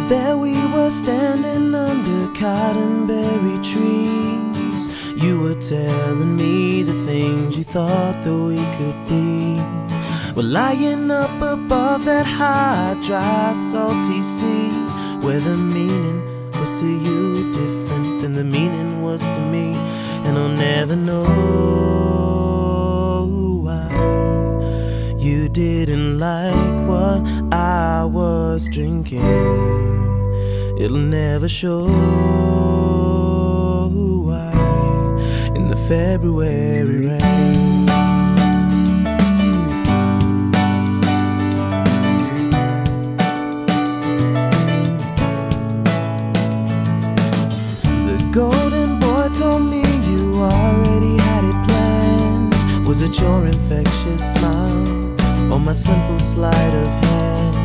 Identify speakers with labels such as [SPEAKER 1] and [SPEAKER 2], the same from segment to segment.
[SPEAKER 1] There we were standing under cottonberry trees. You were telling me the things you thought that we could be. We're lying up above that high, dry, salty sea, where the meaning was to you different than the meaning was to me. And I'll never know why you didn't like what I was drinking. It'll never show why in the February rain. The golden boy told me you already had it planned. Was it your infectious smile or my simple sleight of hand?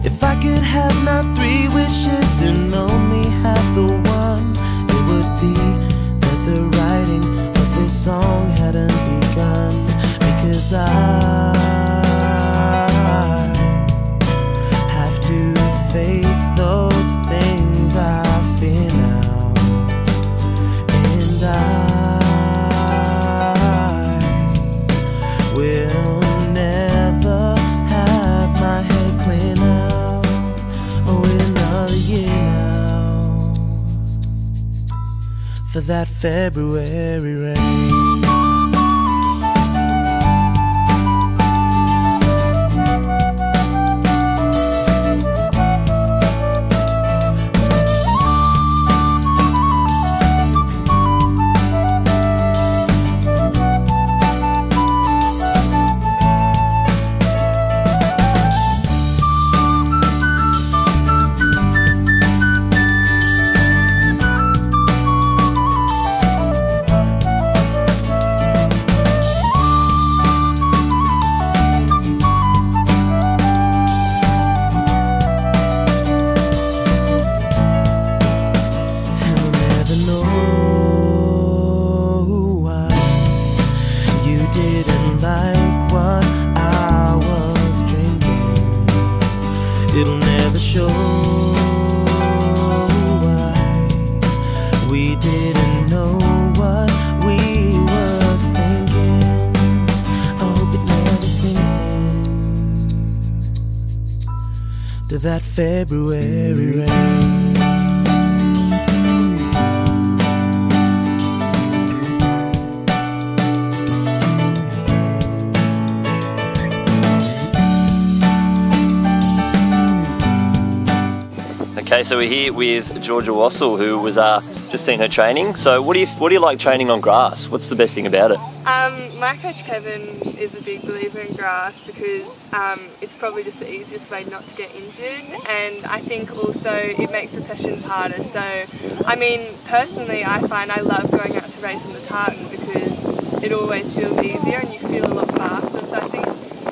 [SPEAKER 1] If I could have not 3 wishes and only have the one, it would be that the writing of this song hadn't begun. Because I have to face those things I fear now, and I will never have my head clear now. For that February rain. It'll never show why we didn't know what we were thinking. I hope it never sinks in to that February rain.
[SPEAKER 2] Okay, so we're here with Georgia Wassall, who was just seen her training. So what do you like training on grass? What's the best thing about it?
[SPEAKER 3] My coach Kevin is a big believer in grass because it's probably just the easiest way not to get injured, and I think also it makes the sessions harder. So I mean, personally I find I love going out to race in the tartan because it always feels easier and you feel a lot faster. So I think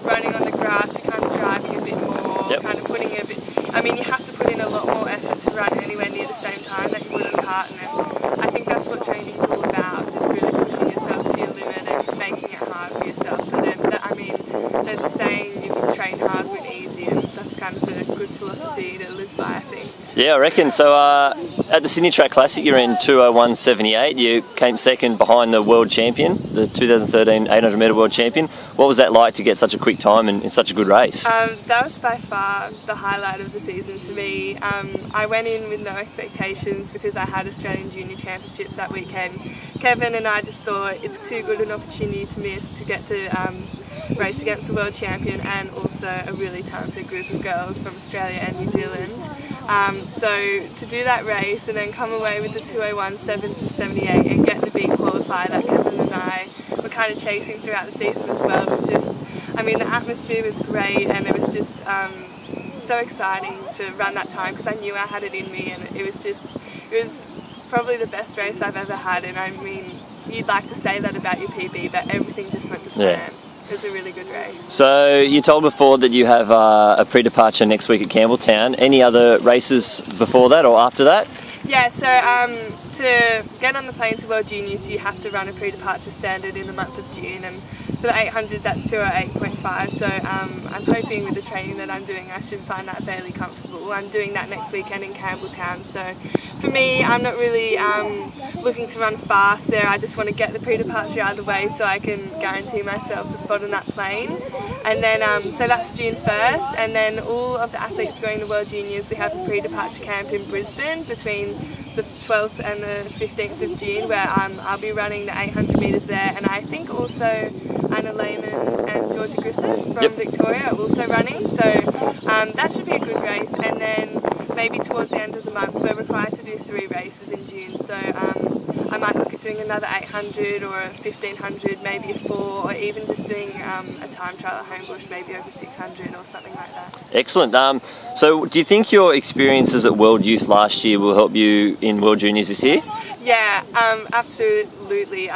[SPEAKER 3] running on the grass, you're kind of driving a bit more, kind of putting a bit, I mean you have to put in a lot more effort to run anywhere near the same time that you would on tartan, and I think that's what training's all about, just really pushing yourself to your limit and making it hard for yourself. So then, I mean, there's a saying, you can train hard, win easy, and that's kind of a good philosophy to live by, I think.
[SPEAKER 2] Yeah, I reckon. So at the Sydney Track Classic you're in 2:01.78, you came second behind the world champion, the 2013 800 metre world champion. What was that like to get such a quick time in such a good race?
[SPEAKER 3] That was by far the highlight of the season for me. I went in with no expectations because I had Australian Junior Championships that weekend. Kevin and I just thought it's too good an opportunity to miss to get to race against the world champion and also a really talented group of girls from Australia and New Zealand. So to do that race and then come away with the 2:01.78 and get the big qualifier that Kevin and I were kind of chasing throughout the season as well, it was just, I mean, the atmosphere was great, and it was just so exciting to run that time because I knew I had it in me, and it was probably the best race I've ever had. And I mean, you'd like to say that about your PB, but everything just went to plan. It was a really good race.
[SPEAKER 2] So you told before that you have a pre-departure next week at Campbelltown. Any other races before that or after that?
[SPEAKER 3] Yeah, so to get on the plane to World Juniors, you have to run a pre-departure standard in the month of June, and for the 800 that's 2:08.5, so I'm hoping with the training that I'm doing I should find that fairly comfortable. I'm doing that next weekend in Campbelltown, so for me I'm not really looking to run fast there. I just want to get the pre-departure out of the way so I can guarantee myself a spot on that plane. And then so that's June 1st, and then all of the athletes going to World Juniors, we have a pre-departure camp in Brisbane between the 12th and the 15th of June, where I'll be running the 800 metres there, and I think also Anna Lehman and Georgia Wassall from Victoria are also running, so that should be a good race. And then maybe towards the end of the month we're required to do 3 races in June, so I might look at doing another 800 or a 1500, maybe a 4, or even just doing a time trial at Homebush, maybe over 600 or something like that.
[SPEAKER 2] Excellent. So do you think your experiences at World Youth last year will help you in World Juniors this year?
[SPEAKER 3] Yeah, absolutely.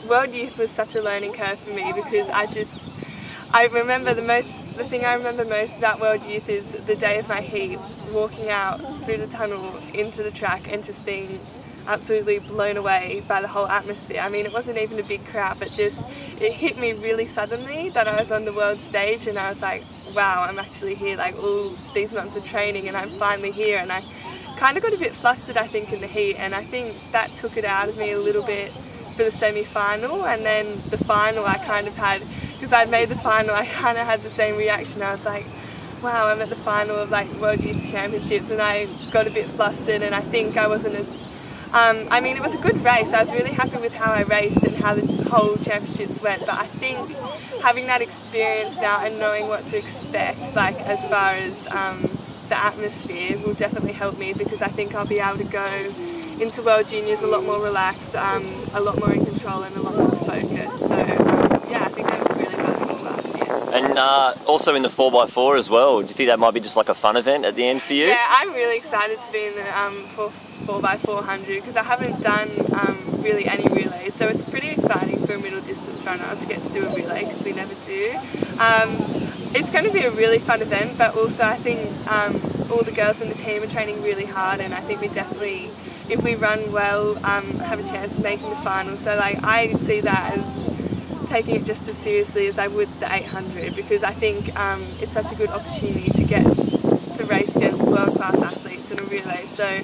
[SPEAKER 3] World Youth was such a learning curve for me, because I remember the thing I remember most about World Youth is the day of my heat, walking out through the tunnel into the track and just being absolutely blown away by the whole atmosphere. I mean, it wasn't even a big crowd, but just it hit me really suddenly that I was on the world stage, and I was like, wow, I'm actually here, like all these months of training and I'm finally here. And I kind of got a bit flustered, I think, in the heat, and I think that took it out of me a little bit for the semi-final. And then the final I kind of had, because I'd made the final, I kind of had the same reaction. I was like, wow, I'm at the final of like World Youth Championships, and I got a bit flustered, and I think I wasn't as I mean, it was a good race. I was really happy with how I raced and how the whole championships went, but I think having that experience now and knowing what to expect, like as far as the atmosphere, will definitely help me, because I think I'll be able to go into World Juniors a lot more relaxed, a lot more in control and a lot more focused. So yeah, I think that was really valuable last year.
[SPEAKER 2] And also in the 4x4 as well, do you think that might be just like a fun event at the end for you?
[SPEAKER 3] Yeah, I'm really excited to be in the 4x400, because I haven't done really any relays, so it's pretty exciting for a middle distance runner to get to do a relay, because we never do. It's going to be a really fun event, but also I think all the girls in the team are training really hard, and I think we definitely, if we run well, have a chance of making the final. So like, I see that as taking it just as seriously as I would the 800, because I think it's such a good opportunity to get to race against world-class athletes in a relay. So,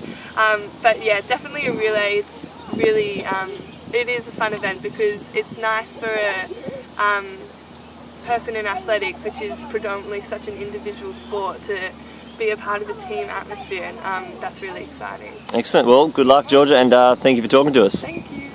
[SPEAKER 3] but yeah, definitely a relay. It's really, it is a fun event, because it's nice for a person in athletics, which is predominantly such an individual sport, to be a part of a team atmosphere, and that's really exciting.
[SPEAKER 2] Excellent. Well, good luck, Georgia, and thank you for talking to us.
[SPEAKER 3] Thank you.